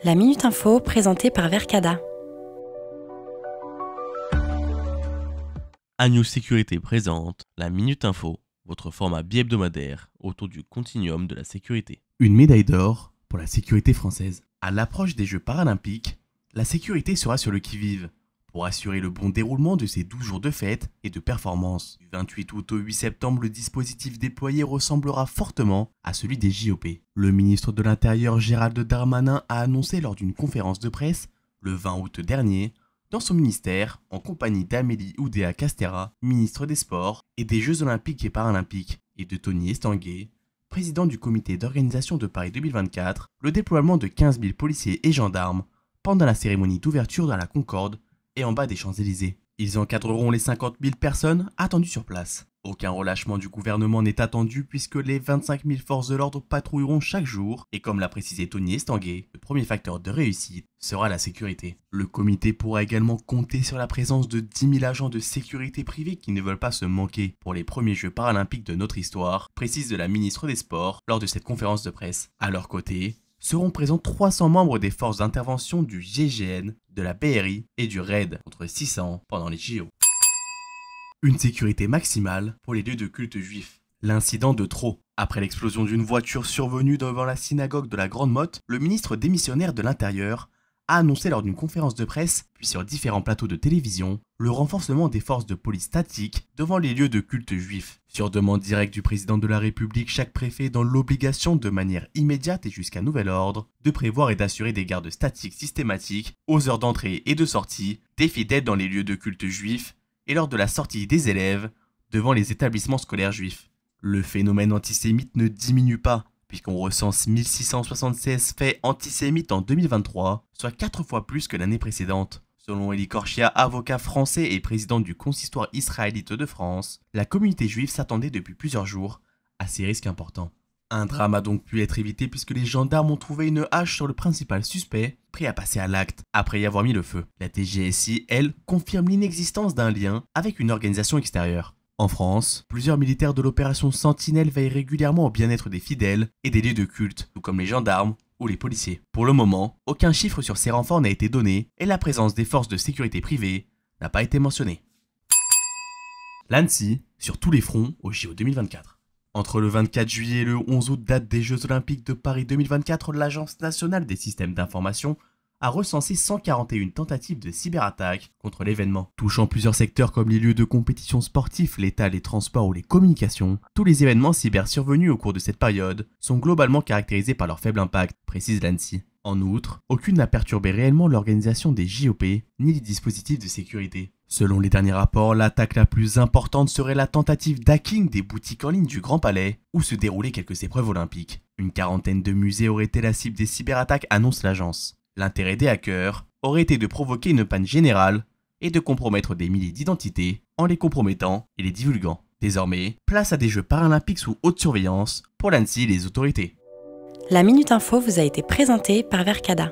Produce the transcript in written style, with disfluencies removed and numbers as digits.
La Minute Info présentée par Verkada. Agnew Sécurité présente la Minute Info, votre format bi-hebdomadaire autour du continuum de la sécurité. Une médaille d'or pour la sécurité française. À l'approche des Jeux paralympiques, la sécurité sera sur le qui-vive pour assurer le bon déroulement de ces 12 jours de fête et de performance. Du 28 août au 8 septembre, le dispositif déployé ressemblera fortement à celui des JOP. Le ministre de l'Intérieur Gérald Darmanin a annoncé lors d'une conférence de presse, le 20 août dernier, dans son ministère, en compagnie d'Amélie Oudéa-Castéra, ministre des Sports et des Jeux Olympiques et Paralympiques, et de Tony Estanguet, président du comité d'organisation de Paris 2024, le déploiement de 15 000 policiers et gendarmes pendant la cérémonie d'ouverture dans la Concorde et en bas des Champs-Élysées. Ils encadreront les 50 000 personnes attendues sur place. Aucun relâchement du gouvernement n'est attendu puisque les 25 000 forces de l'ordre patrouilleront chaque jour et comme l'a précisé Tony Estanguet, le premier facteur de réussite sera la sécurité. Le comité pourra également compter sur la présence de 10 000 agents de sécurité privés qui ne veulent pas se manquer pour les premiers Jeux paralympiques de notre histoire, précise la ministre des Sports lors de cette conférence de presse. À leur côté, seront présents 300 membres des forces d'intervention du GIGN, de la BRI et du RAID, contre 600 pendant les JO. Une sécurité maximale pour les lieux de culte juifs. L'incident de trop. Après l'explosion d'une voiture survenue devant la synagogue de la Grande Motte, le ministre démissionnaire de l'Intérieur a annoncé lors d'une conférence de presse, puis sur différents plateaux de télévision, le renforcement des forces de police statiques devant les lieux de culte juifs. Sur demande directe du président de la République, chaque préfet est dans l'obligation, de manière immédiate et jusqu'à nouvel ordre, de prévoir et d'assurer des gardes statiques systématiques aux heures d'entrée et de sortie des fidèles dans les lieux de culte juifs et lors de la sortie des élèves devant les établissements scolaires juifs. Le phénomène antisémite ne diminue pas, puisqu'on recense 1676 faits antisémites en 2023, soit 4 fois plus que l'année précédente. Selon Eli Korchia, avocat français et président du consistoire israélite de France, la communauté juive s'attendait depuis plusieurs jours à ces risques importants. Un drame a donc pu être évité puisque les gendarmes ont trouvé une hache sur le principal suspect, prêt à passer à l'acte après y avoir mis le feu. La DGSI, elle, confirme l'inexistence d'un lien avec une organisation extérieure. En France, plusieurs militaires de l'opération Sentinelle veillent régulièrement au bien-être des fidèles et des lieux de culte, tout comme les gendarmes ou les policiers. Pour le moment, aucun chiffre sur ces renforts n'a été donné et la présence des forces de sécurité privées n'a pas été mentionnée. L'ANSSI, sur tous les fronts au JO 2024. Entre le 24 juillet et le 11 août, date des Jeux Olympiques de Paris 2024, l'Agence nationale des systèmes d'information a recensé 141 tentatives de cyberattaques contre l'événement. Touchant plusieurs secteurs comme les lieux de compétition sportifs, l'État, les transports ou les communications, tous les événements cyber survenus au cours de cette période sont globalement caractérisés par leur faible impact, précise l'ANSSI. En outre, aucune n'a perturbé réellement l'organisation des JOP ni les dispositifs de sécurité. Selon les derniers rapports, l'attaque la plus importante serait la tentative d'hacking des boutiques en ligne du Grand Palais où se déroulaient quelques épreuves olympiques. Une quarantaine de musées auraient été la cible des cyberattaques, annonce l'agence. L'intérêt des hackers aurait été de provoquer une panne générale et de compromettre des milliers d'identités en les compromettant et les divulguant. Désormais, place à des Jeux paralympiques sous haute surveillance pour l'ANSSI et les autorités. La Minute Info vous a été présentée par Verkada.